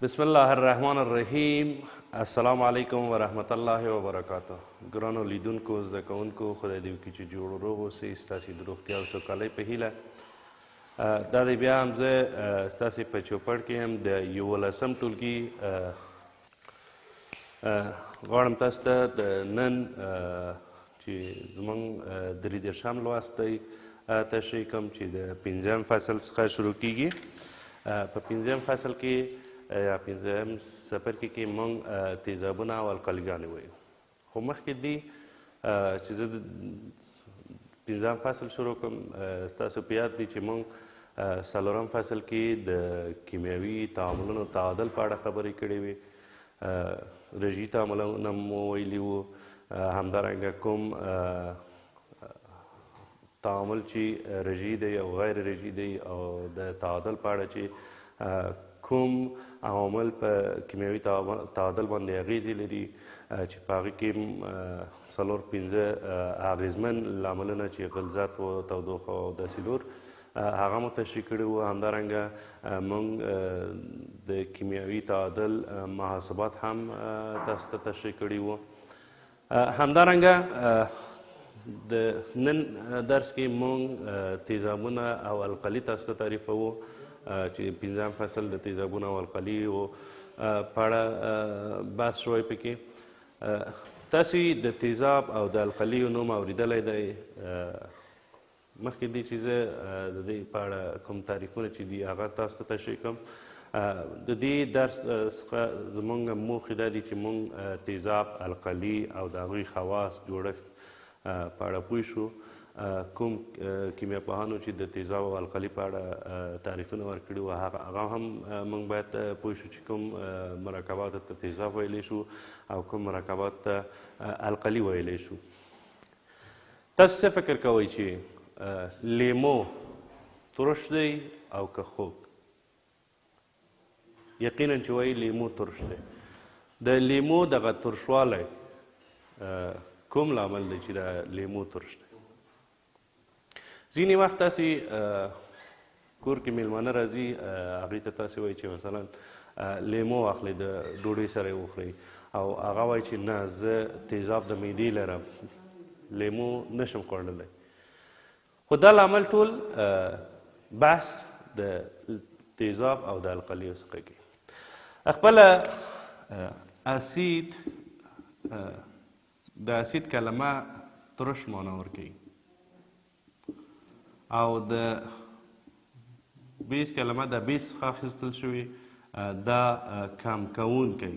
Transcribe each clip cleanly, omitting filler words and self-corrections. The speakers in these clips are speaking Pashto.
بسم الله الرحمن الرحیم. السلام علیکم ورحمت الله وبرکاته. ګرانو لیدونکو، زده کوونکو، خدای دې وکړي چې جوړ روغ اوسئ. ستاسې د روغتیا او سوکالۍ په هیله دا دی بیا هم زه ستاسې په چوپړ کې یم د 11 ټولګي غواړم تاسو ته د نن چې زموږ 33 لوست دی تشریح کوم چې د 5 فصل څخه شروع کیږي. په 5 فصل کې یا 5 څپرکي کې موږ تیزابونه او القلیګانې وایو. خو مخکې دي چې زه د 5 فصل شروع کوم، ستاسو په یاد دي چې موږ 4 فصل کې د کیمیاوي تعاملونو تعادل په اړه خبرې کړې وې. رژي تعاملونه مو ویلي وو، همدارنګه کوم تعامل چې رژي دی او غیر رژي دی او د تعادل په اړه چې کوم عوامل په کیمیاوي تعادل باندې اغیزې لري، چې په هغې کې 4-5 اغیزمن لاملونه چې غلظت و تودوخه او داسې نور هغه مو تشریح کړي وو. همدارنګه موږ د کیمیاوي تعادل محاسبات هم تاسو ته تشریح کړي وو. همدارنګه د نن درس کې موږ تیزابونه او القلي تاسو ته تعریفوو، چې 5 فصل د تیزابونو او القلیو په اړه بحث شوی. پکې تاسې د تیزاب او د القلیو نوم اورېدلی دی. مخکې دی چې زه د دې په اړه کوم تعریفونه چې دي هغه تاسو ته تشریح کوم. د دې درس څخه زموږ موخې دا دي چې موږ تیزاب، القلي او د هغوی خواص، جوړښت په اړه پوه شو. کوم کیمیا پوهانو چې د تیزاب او القلي په اړه تعریفونه ورکړي وو هغه هم موږ باید پوه شو چې کوم مرکباتو ته تیزاب ویلی شو او کوم مرکباتو ته القلي ویلی شو. تاسو څه فکر کوئ چې لیمو ترش دی او که خوږ؟ یقینا چې وایي لیمو ترش دی. د لیمو دغه ترشوالی کوم لامل دی چې د لیمو ترش دی؟ ځینې وخت تاسې کور کې میلمانه راځي، هغوی ته تاسې وایي چې مثلا لیمو واخلئ د ډوډۍ سره یې وخورئ، او هغه وایي چې نه زه تیزاب د معدې لرم، لیمو نشم خوړلی. خو دا لامل ټول بحث د تیزاب او د القلیو څخه کوي. خپله اسید، د اسید کلمه ترش معنا ورکوي، او د بیس کلمه د بیس څخه اخیستل شوې، دا کم کوونکی.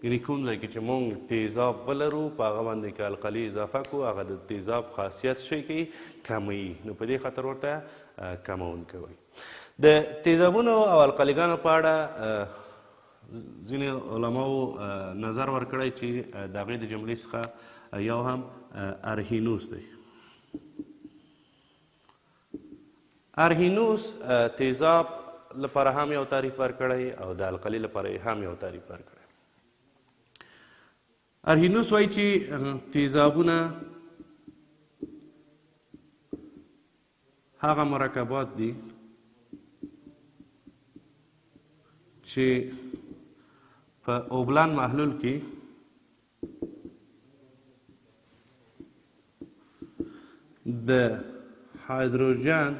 یعنې کوم ځای کې چې موږ تیزاب ولرو په هغه باندې که القلي اضافه کړو هغه د تیزاب خاصیت شی کوي، کموي، نو په دې خاطر ورته کمونکی وایي. د تیزابونو او القلیګانو په اړه ځینې علماو نظر ورکړی چې د هغې د جملې څخه یو هم ارهینوس دی. ارهینوس تیزاب لپاره هم یو تعریف ورکړی او د القلي لپاره هم یو تعریف ورکړی. ارهینوس وایي چې تیزابونه هغه مرکبات دي چې په اوبلن محلول کې د هایدروجن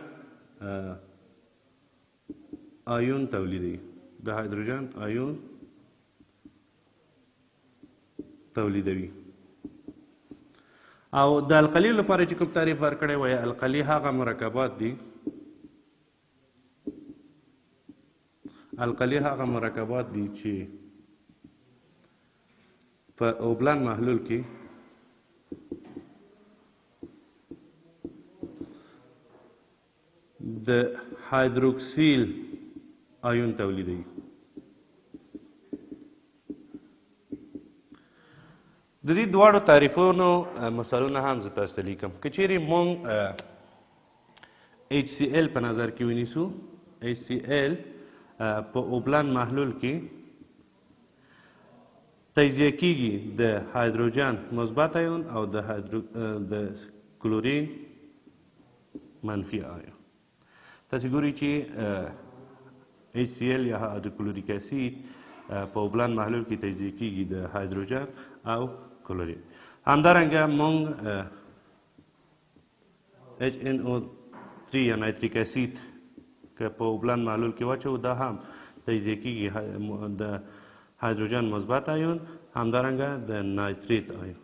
آیون تولیدوي. د هایدروجن آیون تولیدوي. او د القلي لپاره چې کوم تعریف ورکړی وایي القلي هغه مرکبات دي، القلي هغه مرکبات دي چې په اوبلن محلول کې د هایدروکسیل آیون تولیدوي. د دې دواړو تعریفونو مثالونه هم زه تاسو ته لیکم. که چیرې موږ HCl په نظر کې ونیسو، HCl په اوبلن محلول کې تجزیه کیږي د هایدروجن مثبت آیون او د کلورین منفي آیون. تاسې ګورئ چې HCl یا هایدروکلوریک اسید په اوبلن محلول کې تجزیه کیږي د هایدروجن او کلورین. همدارنګه موږ HNO3 یا نایتریک اسید که په اوبلن محلول کې واچوو دا هم تجزیه کیږي د هایدروجن مثبت آیون، همدارنګه د نایتریت آیون.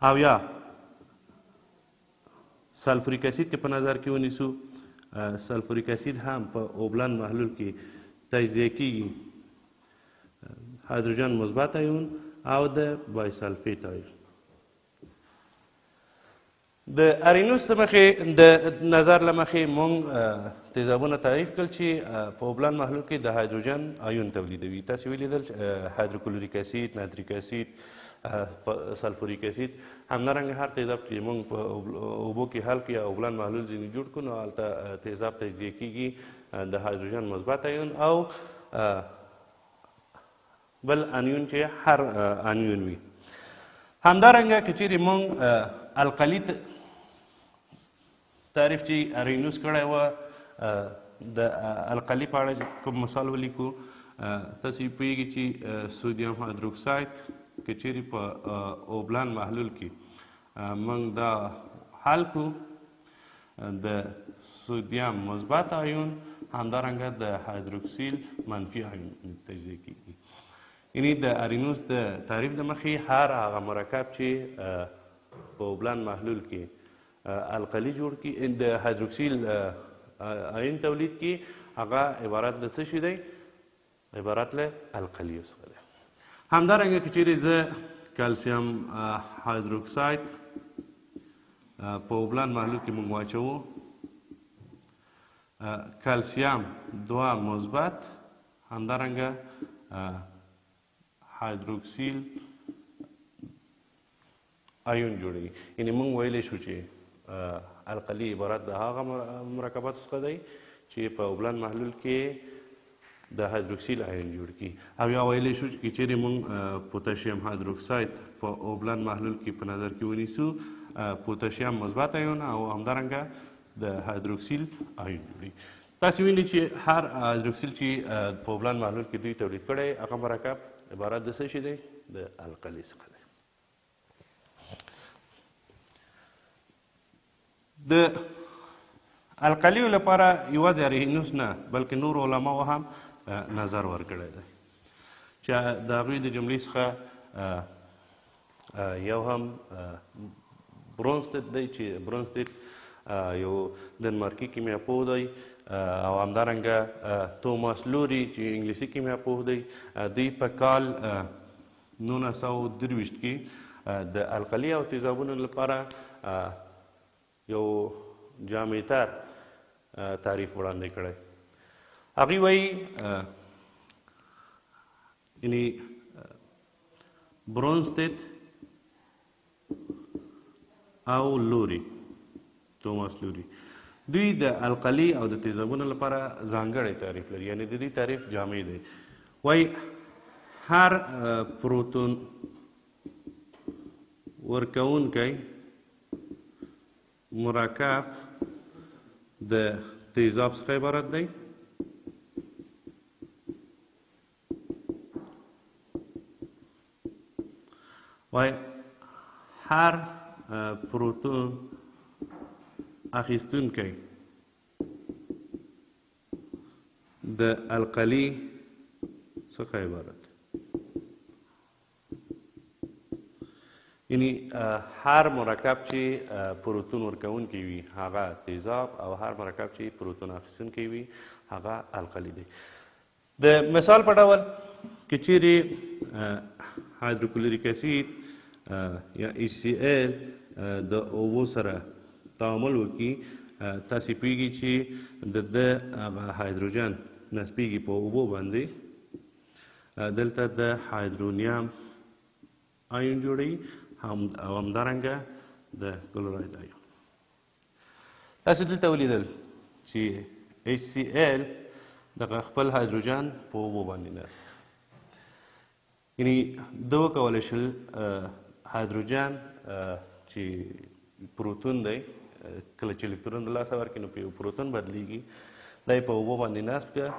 او یا سلفوریک اسید که په نظر کې ونیسو، سلفوریک اسید هم په اوبلن محلول کې تجزیه کیږي هایدروجن مثبت آیون او د بایسلفیت آیون. د ارینوس له مخې د نظر له مخې موږ تیزابونه تعریف کړل چې په اوبلن محلول کې د هایدروجن آیون تولیدوي. تاسې ولیدل هایدروکلوریک اسید، نایتریک اسید، سلفوریک اسید. همدارنګه هر تیزاب چې موږ په اوبو کې حل کړو یا اوبلن محلول ځینې جوړ کړو، نو هلته تیزاب تجزیه کیږي د هایدروجن مثبت آیون او بل انیون چې هر انیون وي. همدارنګه که چیرې موږ القلي تعریف چې ارینوس کړی وه د القلي په اړه کوم مثال ولیکو، تاسې پوهېږئ چې سودیم هایدروکساید که چیرې په اوبلن محلول کې موږ دا حل کړو، د سودیم مثبت آیون همدارنګه د هایدروکسیل منفي آیون تجزیه کیږي. یعنی د ارینوس د تعریف د مخې هر هغه مرکب چې په اوبلن محلول کې القلي جوړ کړي، د هایدروکسیل آیون تولید کړي، هغه عبارت له څه شي دی؟ عبارت له القلیو څخه دی. همدارنګه که چیرې زه کلسیم هایدروکساید په اوبلن محلول کې موږ واچوو، کلسیم 2 مثبت، همدارنګه هایدروکسیل آیون جوړوي. یعنې موږ ویلی شو چې القلي عبارت د هغه مرکباتو څخه دی چې په اوبلن محلول کې د هایدروکسیل آیون جوړ کړي. او یا ویلی شو چې چیرې موږ پوتاشیم هایدروکساید په اوبلن محلول کې په نظر کې ونیسو، پوتاشیم مثبت آیون او همدارنګه د هایدروکسیل آیون جوړوي. تاسې وینئ چې هر هایدروکسیل چې په اوبلن محلول کې دوی تولید کړی، هغه مرکب عبارت د څه شي دی؟ د القلي څخه دی. د القلیو لپاره یوازې ارینوس نه بلکې نور علماو هم نظر ورکړی دی چې د هغوی د جملې څخه یو هم برونستد دی چې برونستد یو دنمارکي کیمیاپوه دی، او همدارنګه توماس لوري چې انګلیسي کیمیاپوه دی. دوی په کال 1923 کې د القلي او تیزابونو لپاره یو جامعتر تعریف وړاندې کړی. هغوی وایي یعنې برونستد او لوري، توماس لوري، دوی د القلي او د تیزابونو لپاره ځانګړی تعریف لري. یعنې د دې تعریف جامع دی. وایي هر پروتون ورکوونکی مرکب د تیزاب څخه عبارت دی. وایي هر پروتون اخیستونکی د القلي څخه عبارت. یعنی هر مرکب چې پروتون ورکوونکی وي هغه تیزاب، او هر مرکب چې پروتون اخیستونکی وي هغه القلي دی. د مثال په ډول که چیرې هایدروکلوریک اسید یا HCl د اوبو سره تعامل وکړي، تاسې پوهېږئ چې د هایدروجن نصبېږي په اوبو باندې، دلته د هایدرونیم آیون جوړوي او همدارنګه د کلوراید آیون. تاسې دلته ولیدل چې HCl دغه خپل هایدروجن په اوبو باندې نه، یعنې ده وکولی شل هایدروجن چې پروتون دی کله چې الکترون د لاسه ورکړي نو په یو پروتون بدلیږي، دی په اوبو باندې نصب کړه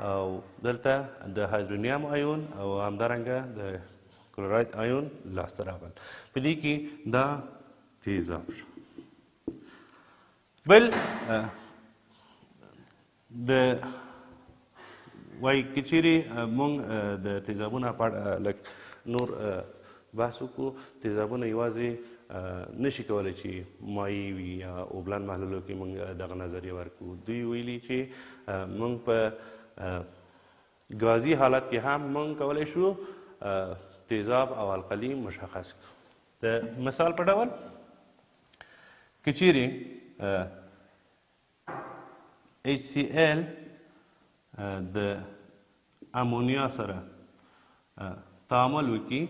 او دلته د هایدرونیم آیون او همدارنګه د کلوراید آیون لاسته راغل. په دې کې دا تیزاب شو. بل د وایي که چیرې موږ د تیزابونو په اړه لږ نور بحث وکړو. تیزابونه یوازې نشي کولی چې مایع وي یا اوبلن محلولو کې موږ دغه نظریه ورکړو. دوی ویلي چې موږ په ګازي حالت کې هم موږ کولی شو تیزاب او القلي مشخص کړو. د مثال په ډول که چیرې HCl د امونیا سره تعامل وکړي،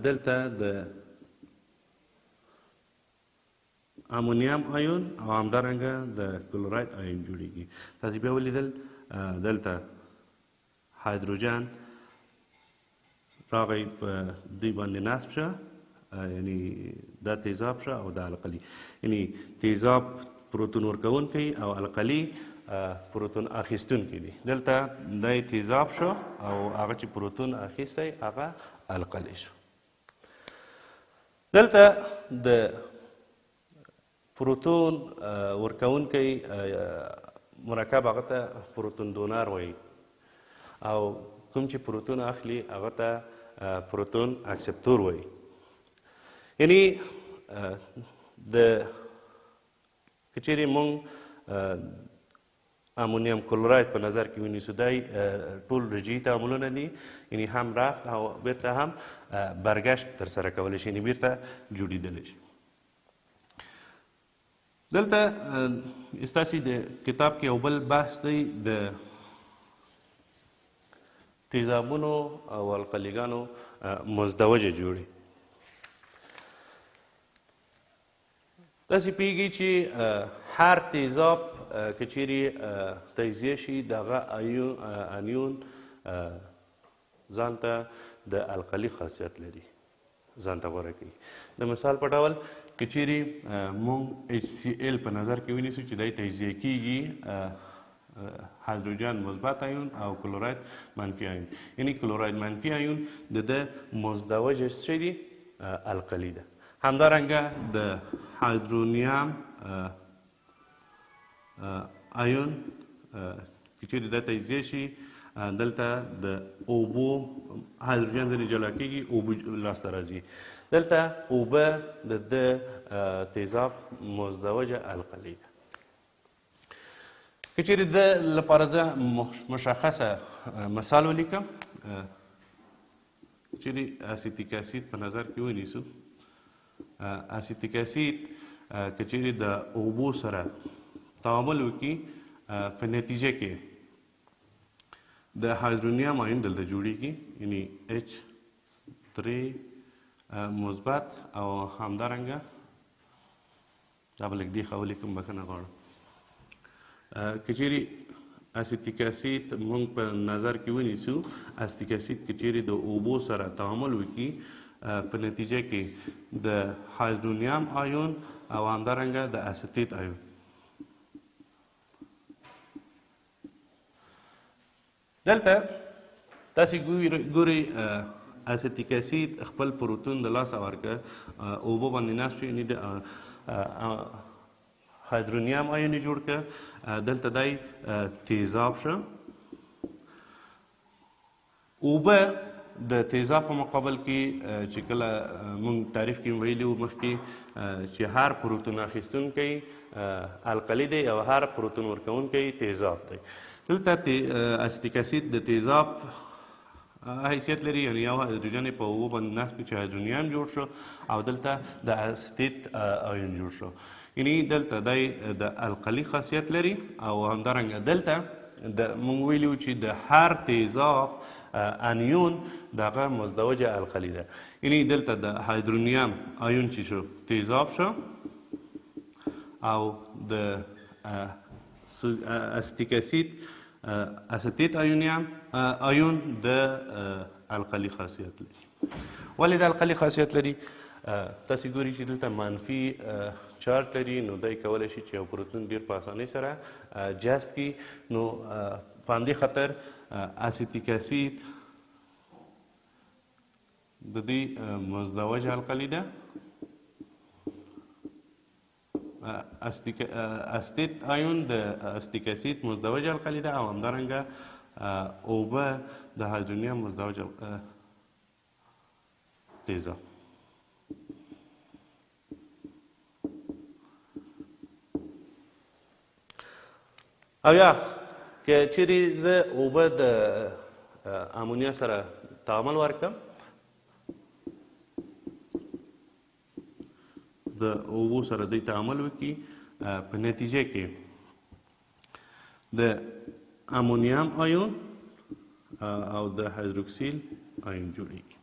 دلته د امونیم آیون او همدارنګه د کلوراید آیون جوړیږي. تاسو بیا ولیدل دلته هایدروجن راغی په دوی باندې نصب شه، یعنی دا تیزاب شه او دا القلي. یعنی تیزاب پروتون ورکوونکی او القلي پروتون اخیستونکی دی. دلته دا تیزاب شو او هغه چې پروتون اخیستی هغه القلي شو. دلته د پروتون ورکوونکی مرکب هغه ته پروتون دونر وایي او کوم چې پروتون اخلي هغه ته پروتون اکسپتور وایي. یعنی د که چیرې موږ امونیم کلوراید په نظر کې ونیسو، دی ټول رجعي تعاملونه دي، یعنی هم رفت او بیرته هم برگشت ترسره کولی شي، یعنی بیرته جوړېدلی شي. دلته ستاسې د کتاب کې یو بل بحث دی د تیزابونو او القلیګانو مزدوجه جوړې. تاسې پوهېږئ چې هر تیزاب که چیرې تجزیه شي د هغه انیون ځان ته د القلي خاصیت لري، ځان ته غوره کوي. د مثال په ډول که چیرې موږ HCl په نظر کې ونیسو چې دی تجزیه کیږي، هایدروجن مثبت آیون او کلوراید منفي آیون. یعنی کلوراید منفي آیون د مزدوجه څه دی؟ القلي ده. همدارنګه د هایدرونیم آیون که چیرې دا تجزیه شي، دلته د اوبو هایدروجن ځینې جلا کېږي، اوبو لاسته راځي. دلته اوبه د تیزاب مزدوجه القلي ده. که چیرې د لپاره زه مشخصه مثال ولیکم، چیرې اسیتیک اسید په نظر کې ونیسو. اسیتیک اسید که چیرې د اوبو سره تعامل وکړي، په نتیجه کې د هایدرونیم آیون دلته جوړیږي، یعنی H3 مثبت او همدارنګه دا به لږ دې ښه ولیکم، بښنه غواړم. که چیرې اسیتیک اسید موږ په نظر کې ونیسو، اسیتیک اسید که چیرې د اوبو سره تعامل وکړي، په نتیجه کې د هایدرونیم آیون او همدارنګه د اسیتیت آیون. دلته تاسې ګورئ اسیتیک اسید خپل پروتون د لاسه ورکړه، اوبو باندې نصب شو، یعنې د هایدرونیم آیون یې جوړ کړه. دلته دی تیزاب شه. اوبه د تیزاب په مقابل کې چې کله موږ تعریف کې ویلي وو مخکې چې هر پروتون اخیستونکی القلي دی او هر پروتون ورکوونکی تیزاب دی. دلته اسیتیک اسید د تیزاب حیثیت لري، یعنی یو هایدروجن په اوبو باندې نصب کړي چې هایدرونیم جوړ شو، او دلته د اسیتیت آیون جوړ شو. یعنی دلته دی د القلي خاصیت لري او همدارنګه دلته موږ ویلي وو چې د هر تیزاب انیون دغه مزدوجه القلي ده. یعنی دلته د هایدرونیم آیون چې شو تیزاب شو او د اسیتیک اسید اسیتیت آیون د القلي خاصیت لري. ولې د القلي خاصیت لري؟ تاسې ګورئ چې دلته منفي چارج لري نو دی کولی شي چې یو پروتون ډېر په اسانۍ سره جذب کړي نو په همدې خاطر اسیتیک اسید د دې مزدوج القلي ده استیت آیون د استیک اسید مزدوج القلي ده او همدارنګه اوبه د هایدرونیم مزدوج تیزاب او یا که چیرې زه اوبه د امونیا سره تعامل ورکړم د اوبو سره دوی تعامل وکړي په نتیجه کې د امونیم آیون او د هایدروکسیل آیون جوړیږي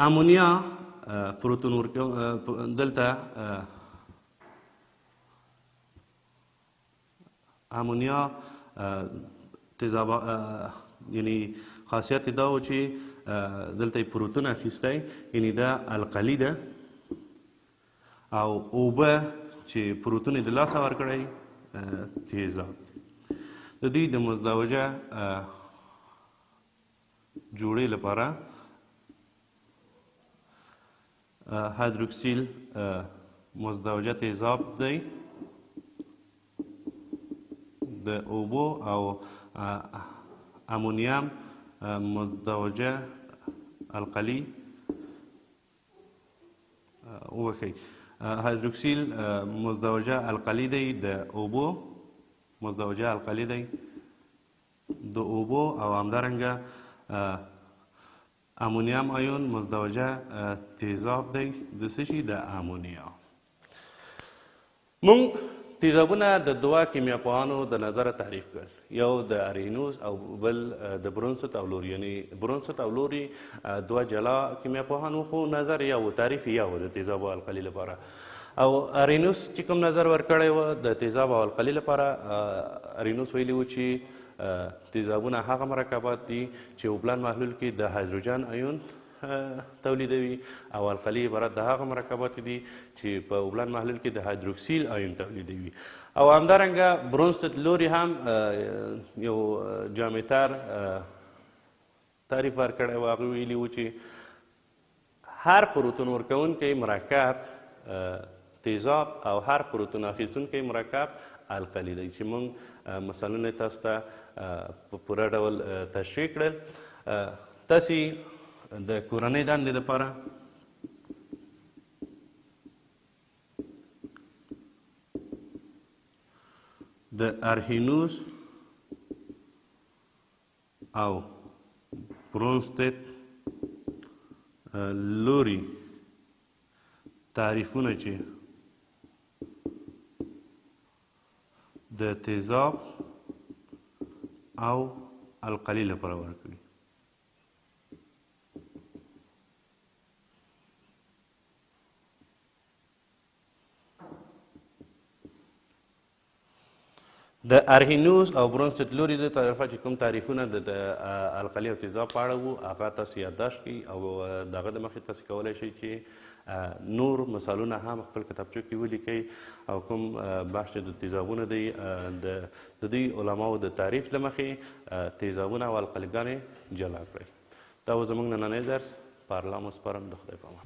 امونیا پروتون دلته امونیا تیزاب یعنی خاصیت دا و چې دلته یې پروتون اخیستی یعنی دا القلي ده او اوبه چې پروتون یې د لاسه ورکړی تیزاب د دوی د مزدوجه جوړې لپاره هایدروکسیل مزدوجه تیزاب دی د اوبو او امونیم مزدوجه القلي وبخښئ هایدروکسیل مزدوجه القلي دی د اوبو مزدوجه القلي دی د اوبو او همدارنګه امونیم آیون مزدوجه تیزاب دی د څه شي د امونیا مونږ تیزابونه د دوه کیمیاپوهانو د نظره تعریف کړل یو د ارینوس او بل د برونست او لوري یعنی برونست او لوري دوه جلا کیمیاپوهانو خو نظر یو تعریف یو د تیزاب او القلي لپاره او ارینوس چې کوم نظر ورکړی و د تیزاب او القلي لپاره ارینوس ویلي و چې تیزابونه هغه مرکبات دي چې اوبلن محلول کې د هایدروجن ایون تولیدوي او القلي عبارت د هغه مرکبات دي چې په اوبلن محلول کې د هایدروکسیل ایون تولیدوي او همدارنګه برونست لوري هم یو جامدتر تعریف ورکړی و هغه ویلي و چې هر پروتون ورکوونکی مرکب تیزاب او هر پروتون اخیستونکی مرکب القلي دی چې موږ مثالونه تاسو ته په پوره ډول تشریح کړل تاسې د کورنۍ دندې لپاره د ارهینوس او برونستت لوري تعریفونه چې د تیزاب او القلي لپاره ورکوي د ارهینوس او برونست لوري د طرفه چې کوم تعریفونه د القلي او تیزاب په اړه وو هغه تاسو یادداشت کړئ او د هغه د مخې تاسو کولی شئ چې نور مثالونه هم خپل کتابچو کې ولیکئ او کوم بحث چې د تیزابونه دی د دوی علماو د تعریف له مخې تیزابونه او القلیګانې جلا کړئ دا و زموږ نننی درس په الله مو سپارم د خدای په امان